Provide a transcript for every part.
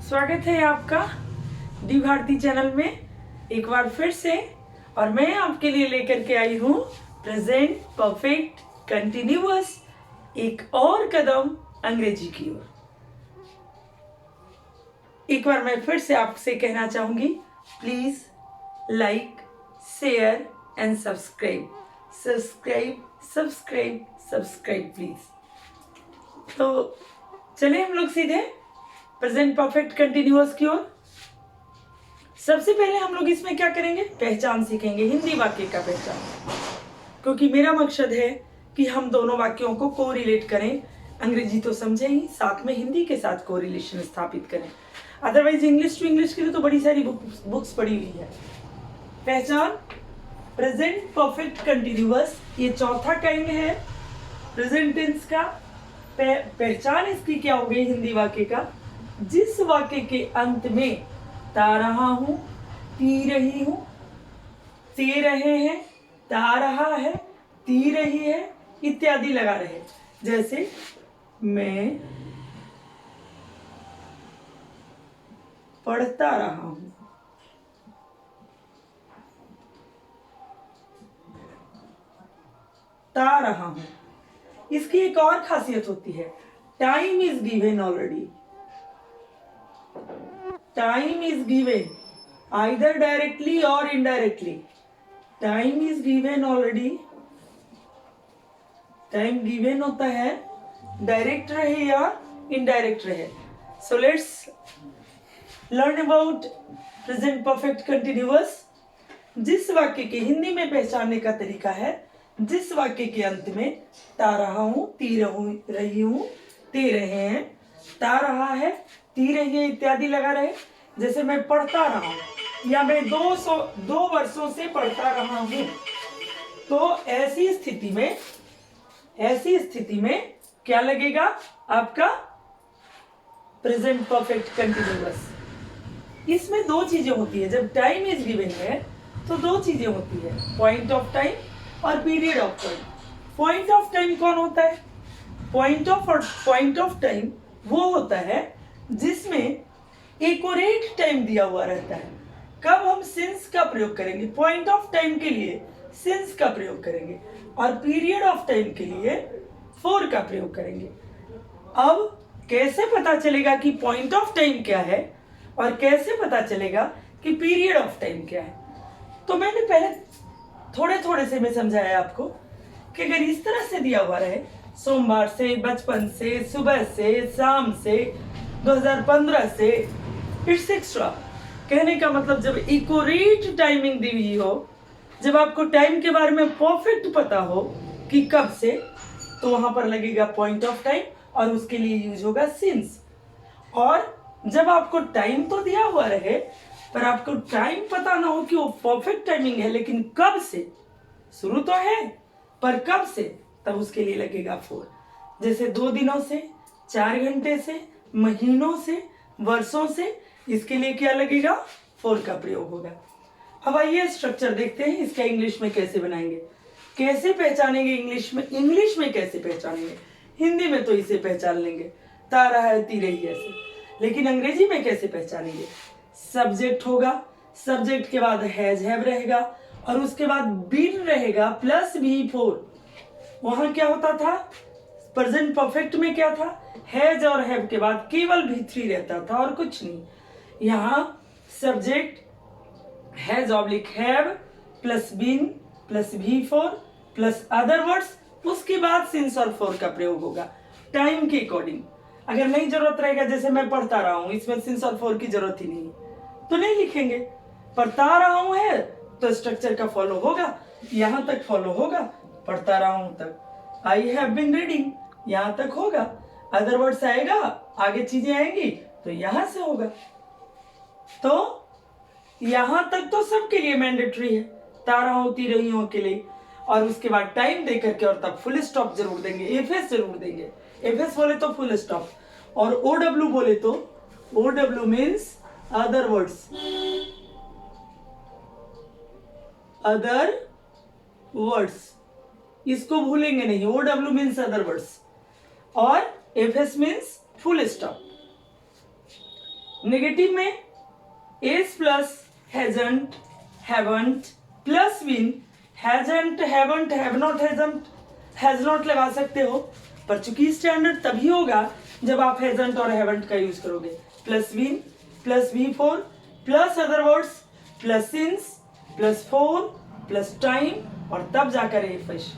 स्वागत है आपका डी भारती चैनल में एक बार फिर से। और मैं आपके लिए लेकर के आई हूँ प्रेजेंट परफेक्ट कंटिन्यूअस एक और कदम अंग्रेजी की ओर। एक बार मैं फिर से आपसे कहना चाहूंगी, please like, share and subscribe please. तो चलिए हम लोग सीधे प्रेजेंट परफेक्ट कंटिन्यूअस की ओर। सबसे पहले हम लोग इसमें क्या करेंगे, पहचान सीखेंगे, हिंदी वाक्य का पहचान, क्योंकि मेरा मकसद है कि हम दोनों वाक्यों को कोरिलेट करें। अंग्रेजी तो समझे ही, साथ में हिंदी के साथ कोरिलेशन स्थापित करें। अदरवाइज इंग्लिश टू इंग्लिश के लिए तो बड़ी सारी बुक्स पड़ी हुई है। पहचान प्रेजेंट परफेक्ट कंटिन्यूअस, ये चौथा काइंड है प्रेजेंट टेंस का। पहचान इसकी क्या हो गई हिंदी वाक्य का, जिस वाक्य के अंत में ता रहा हूं, पी रही हूं, ते रहे हैं, ता रहा है, ती रही है इत्यादि लगा रहे। जैसे मैं पढ़ता रहा हूं, ता रहा हूं। इसकी एक और खासियत होती है, time is given already. Time is given either directly or indirectly. Time is given already. Time given होता है, डायरेक्ट रहे या इनडायरेक्ट रहे। So let's learn about present perfect continuous. जिस वाक्य के हिंदी में पहचानने का तरीका है, जिस वाक्य के अंत में ता रहा हूं, ती रही हूं, ते रहे हैं, ता रहा है, ती रही है इत्यादि लगा रहे। जैसे मैं पढ़ता रहा हूं या मैं 2 वर्षों से पढ़ता रहा हूं, तो ऐसी स्थिति में क्या लगेगा आपका प्रेजेंट परफेक्ट कंटिन्यूअस। इसमें 2 चीजें होती है। जब टाइम इज गिवन है तो 2 चीजें होती है, पॉइंट ऑफ टाइम और period of time. Point of time कौन होता है? पॉइंट ऑफ टाइम वो होता है जिसमें एक्यूरेट टाइम दिया हुआ रहता है। कब हम सिंस का प्रयोग करेंगे? पॉइंट ऑफ टाइम के लिए सिंस का प्रयोग करेंगे और पीरियड ऑफ टाइम के लिए फॉर का प्रयोग करेंगे। अब कैसे पता चलेगा कि पॉइंट ऑफ टाइम क्या है और कैसे पता चलेगा कि पीरियड ऑफ टाइम क्या है? तो मैंने पहले थोड़े से मैं समझाया आपको कि अगर इस तरह से दिया हुआ रहे, सोमवार से, बचपन से, सुबह से, शाम से, 2015 से, एक्सेट्रा, कहने का मतलब जब एक्यूरेट टाइमिंग दी हुई हो, जब आपको टाइम के बारे में परफेक्ट पता हो कि कब से, तो वहां पर लगेगा पॉइंट ऑफ टाइम और उसके लिए यूज होगा सिंस। और जब आपको टाइम तो दिया हुआ रहे पर आपको टाइम पता ना हो कि वो परफेक्ट टाइमिंग है, लेकिन कब से, शुरू तो है पर कब से, तब उसके लिए लगेगा फॉर। जैसे 2 दिनों से, 4 घंटे से, महीनों से, वर्षों से, इसके लिए क्या लगेगा? फॉर का प्रयोग होगा। अब आइए स्ट्रक्चर देखते हैं इसका इंग्लिश में कैसे बनाएंगे, कैसे पहचानेंगे। इंग्लिश में कैसे पहचानेंगे? हिंदी में तो इसे पहचान लेंगे, ता रहा है, ती रही है ऐसे, लेकिन अंग्रेजी में कैसे पहचानेंगे? सब्जेक्ट होगा, सब्जेक्ट के बाद हैज हैव रहेगा और उसके बाद बीन रहेगा प्लस भी फॉर। वहां क्या होता था प्रेजेंट परफेक्ट में? क्या था? हैज और हैव के बाद केवल भी3 रहता था और कुछ नहीं। यहाँ subject has oblique have plus been plus V four plus other words, उसके बाद सिंस और फॉर का प्रयोग होगा टाइम के अकॉर्डिंग। अगर नहीं जरूरत रहेगा, जैसे मैं पढ़ता रहा हूं, इसमें सिंस और फॉर की जरूरत ही नहीं तो नहीं लिखेंगे। पढ़ता रहा हूं है तो स्ट्रक्चर का फॉलो होगा, यहां तक फॉलो होगा, पढ़ता रहा हूं तक। आई हैव बीन रीडिंग यहां तक होगा, अदर वर्ड्स आएगा, आगे चीजें आएंगी तो यहां से होगा। तो यहां तक तो सबके लिए मैंडेटरी है, तारा होती रही हो के लिए। और उसके बाद टाइम दे करके और तब फुल स्टॉप जरूर देंगे, एफएस जरूर देंगे। एफएस बोले तो फुल स्टॉप, और ओडब्ल्यू बोले तो OW means other words, other words, इसको भूलेंगे नहीं। ओडब्ल्यू मीन्स अदर वर्ड्स और FS means full stop. Negative में s plus hasn't, haven't plus been, hasn't, haven't, have not, hasn't, has not लगा सकते हो, पर चूंकि स्टैंडर्ड तभी होगा जब आप हैजंट और हैवंट का यूज करोगे। Plus been plus V four plus other words plus since plus for plus time और तब जाकर ए फिश।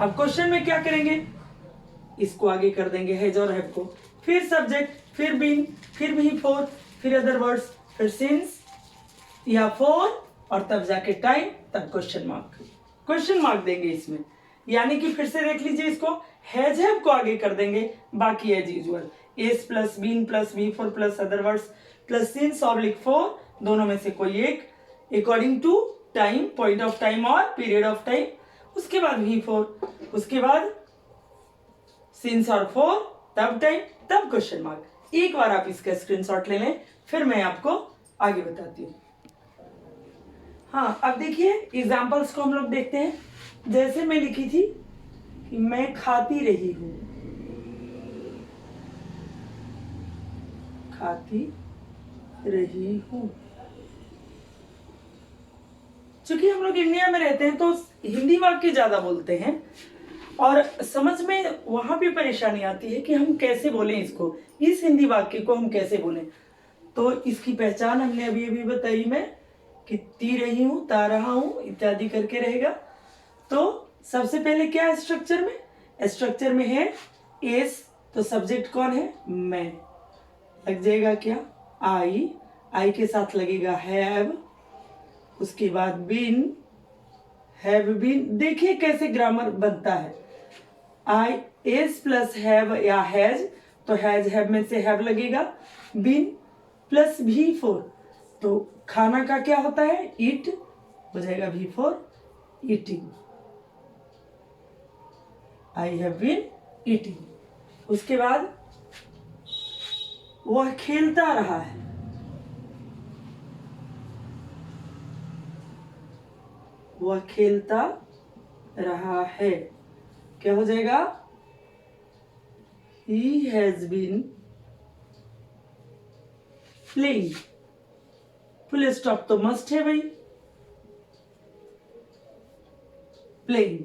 अब क्वेश्चन में क्या करेंगे, इसको आगे कर देंगे हैज और हैव को, फिर सब्जेक्ट, फिर बीन, फिर वी फोर, फिर अदर वर्ड्स, फिर सिंस या फोर और तब जाके टाइम, तब क्वेश्चन मार्क देंगे इसमें। यानी कि फिर से देख लीजिए इसको, हैज हैव को आगे कर देंगे, बाकी as usual has plus been plus V four plus other words plus since oblique for, दोनों में से कोई एक according to time, point of time और पीरियड ऑफ टाइम, उसके बाद वी फोर, उसके बाद सिंस और फोर, तब टाइम, तब क्वेश्चन मार्क। एक बार आप इसका स्क्रीनशॉट ले लें, फिर मैं आपको आगे बताती हूँ। हाँ, अब देखिए एग्जाम्पल्स को हम लोग देखते हैं। जैसे मैं लिखी थी कि मैं खाती रही हूँ, खाती रही हूँ। चूंकि हम लोग इंडिया में रहते हैं तो हिंदी वाक्य ज्यादा बोलते हैं और समझ में वहां पे परेशानी आती है कि हम कैसे बोलें इसको, इस हिंदी वाक्य को हम कैसे बोलें। तो इसकी पहचान हमने अभी अभी बताई, मैं कितनी रही हूँ, ता रहा हूँ इत्यादि करके रहेगा। तो सबसे पहले क्या है स्ट्रक्चर में है एस, तो सब्जेक्ट कौन है, मैं, लग जाएगा क्या आई के साथ लगेगा हैव, उसके बाद बीन, हैव बीन। देखिए कैसे ग्रामर बनता है, आई एस प्लस हैव या हैज, तो हैज हैव में से हैव लगेगा, बीन प्लस भी फोर, तो खाना का क्या होता है, ईट, हो जाएगा V four eating, I have been eating. उसके बाद वह खेलता रहा है, वह खेलता रहा है, क्या हो जाएगा, he has been playing, full stop तो मस्ट है भाई, प्लेइंग।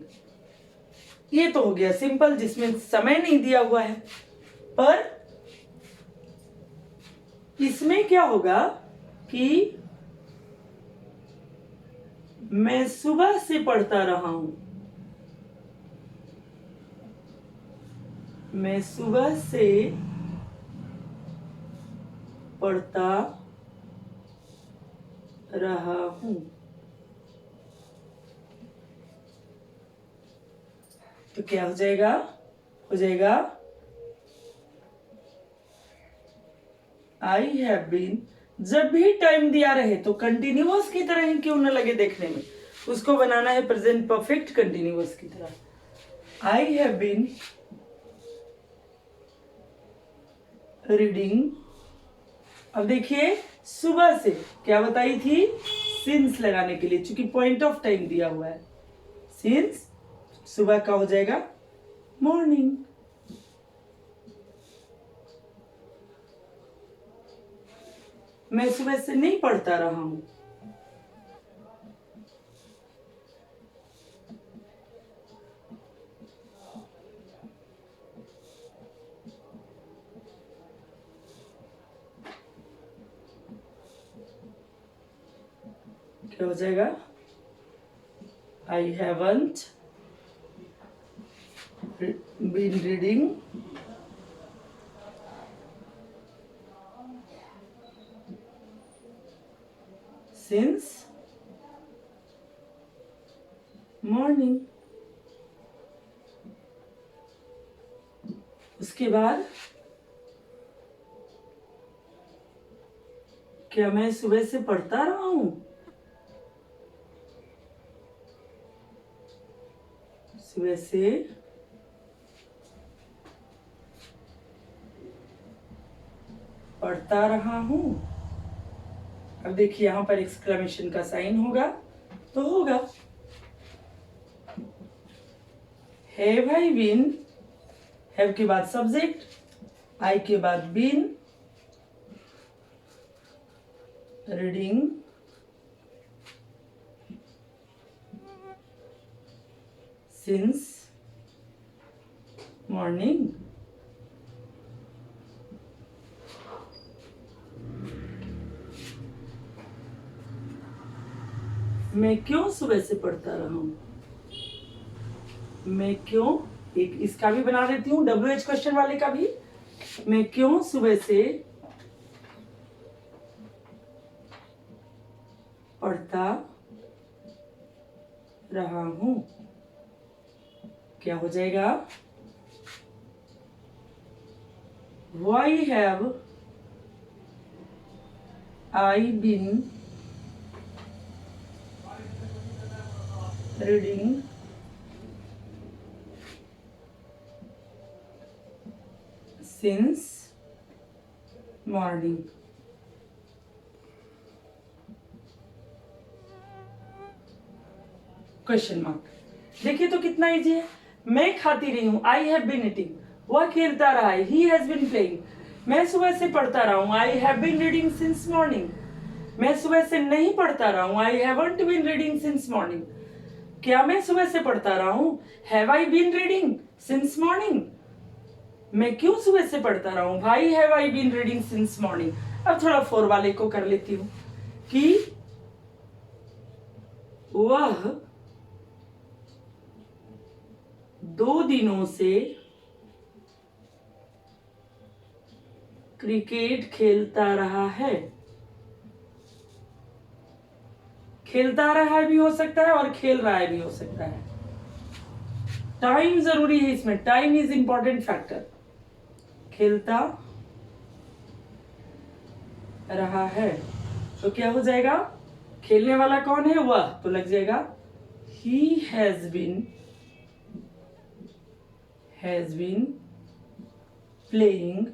ये तो हो गया सिंपल, जिसमें समय नहीं दिया हुआ है। पर इसमें क्या होगा कि मैं सुबह से पढ़ता रहा हूं, मैं सुबह से पढ़ता रहा हूं, तो क्या हो जाएगा, आई हैव बीन। जब भी टाइम दिया रहे तो कंटिन्यूअस की तरह ही क्यों न लगे देखने में, उसको बनाना है प्रेजेंट परफेक्ट कंटिन्यूअस की तरह। I have been reading. अब देखिए सुबह से क्या बताई थी, सिंस लगाने के लिए, चूंकि पॉइंट ऑफ टाइम दिया हुआ है, सिंस सुबह का हो जाएगा मॉर्निंग। मैं सुबह से नहीं पढ़ता रहा हूं, क्या हो जाएगा, I haven't been reading since morning. उसके बाद क्या मैं सुबह से पढ़ता रहा हूं, सुबह से पढ़ता रहा हूं। अब देखिए यहां पर एक्सक्लेमेशन का साइन होगा तो होगा हैव आई बीन, हैव के बाद सब्जेक्ट, आई के बाद बीन, रीडिंग सिंस मॉर्निंग। मैं क्यों सुबह से पढ़ता रहा हूं? मैं क्यों, एक इसका भी बना देती हूँ, WH क्वेश्चन वाले का भी। मैं क्यों सुबह से पढ़ता रहा हूं? क्या हो जाएगा? Why have I been reading since morning? Question mark. देखिए तो कितना इजी है। मैं खाती रही हूँ, आई हैव बीन ईटिंग। वह खेलता रहा है, ही हैज बीन प्लेइंग। मैं सुबह से पढ़ता रहा हूँ, I have been reading since morning. मैं सुबह से नहीं पढ़ता रहा हूँ, I haven't been reading since morning. क्या मैं सुबह से पढ़ता रहा हूँ? Have I been reading since morning. मैं क्यों सुबह से पढ़ता रहा हूँ? Why have I been reading since morning. अब थोड़ा फोर वाले को कर लेती हूँ कि वह 2 दिनों से क्रिकेट खेलता रहा है। खेलता रहा भी हो सकता है और खेल रहा है भी हो सकता है। टाइम जरूरी है इसमें, टाइम इज इंपॉर्टेंट फैक्टर। खेलता रहा है तो क्या हो जाएगा? खेलने वाला कौन है? वह, तो लग जाएगा he has been playing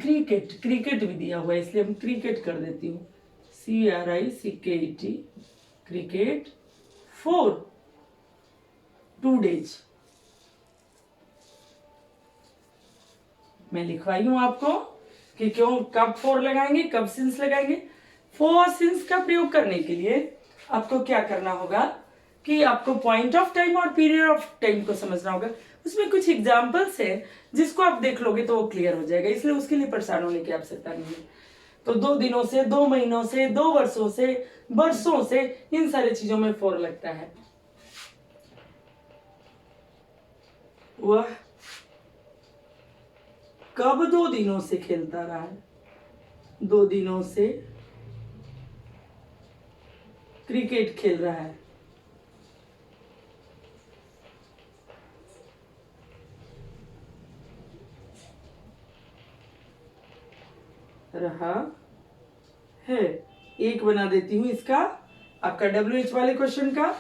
cricket. Cricket भी दिया हुआ है इसलिए हम क्रिकेट कर देती हूँ, CRICKET, क्रिकेट for 2 days। मैं लिखवाई हूं आपको कि क्यों, कब फोर लगाएंगे, कब सिंस लगाएंगे। फोर सिंस का प्रयोग करने के लिए आपको क्या करना होगा कि आपको पॉइंट ऑफ टाइम और पीरियड ऑफ टाइम को समझना होगा। उसमें कुछ एग्जाम्पल्स है जिसको आप देख लोगे तो वो क्लियर हो जाएगा, इसलिए उसके लिए परेशान होने की आवश्यकता नहीं है। तो 2 दिनों से, 2 महीनों से, 2 वर्षों से, बरसों से, इन सारी चीजों में फोर लगता है। वह कब 2 दिनों से खेलता रहा है? 2 दिनों से क्रिकेट खेल रहा है। रहा है, एक बना देती हूं इसका, आपका WH वाले क्वेश्चन का।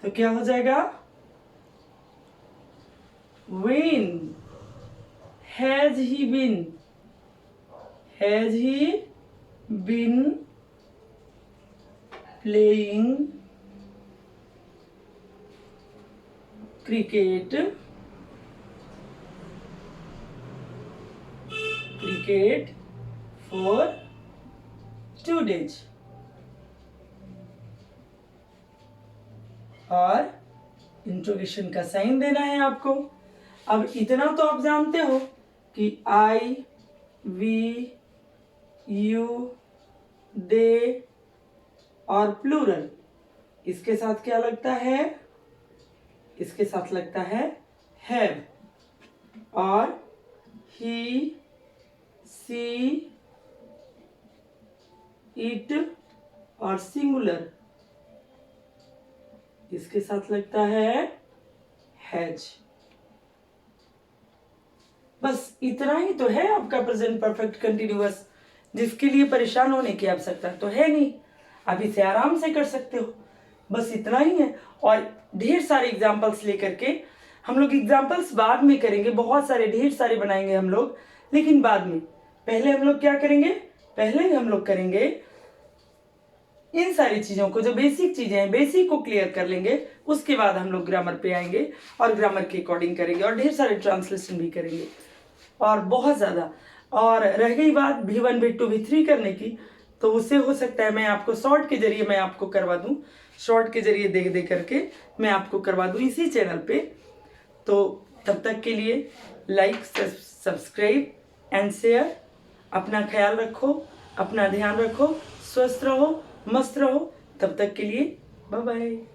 तो क्या हो जाएगा? When has he been playing cricket for 2 days। और इंट्रोगेशन का साइन देना है आपको। अब इतना तो आप जानते हो कि I, we, you, they और प्लूरल, इसके साथ क्या लगता है? इसके साथ लगता है have। और he, she, it और सिंगुलर, इसके साथ लगता है हैज। बस इतना ही तो है आपका प्रेजेंट परफेक्ट कंटिन्यूअस, जिसके लिए परेशान होने की आवश्यकता तो है नहीं, आप इसे आराम से कर सकते हो। बस इतना ही है। और ढेर सारे एग्जाम्पल्स लेकर के हम लोग, एग्जाम्पल्स बाद में करेंगे, बहुत सारे ढेर सारे बनाएंगे हम लोग, लेकिन बाद में। पहले हम लोग क्या करेंगे? पहले हम लोग करेंगे इन सारी चीज़ों को, जो बेसिक चीज़ें हैं, बेसिक को क्लियर कर लेंगे, उसके बाद हम लोग ग्रामर पे आएंगे और ग्रामर के अकॉर्डिंग करेंगे और ढेर सारे ट्रांसलेशन भी करेंगे और बहुत ज़्यादा। और रह गई बात V1 V2 V3 करने की, तो उससे हो सकता है मैं आपको शॉर्ट के जरिए मैं आपको करवा दूं, शॉर्ट के जरिए देख देख करके मैं आपको करवा दूं इसी चैनल पे। तो तब तक के लिए लाइक, सब्सक्राइब एंड शेयर। अपना ख्याल रखो, अपना ध्यान रखो, स्वस्थ रहो, मस्त रहो। तब तक के लिए बाय बाय।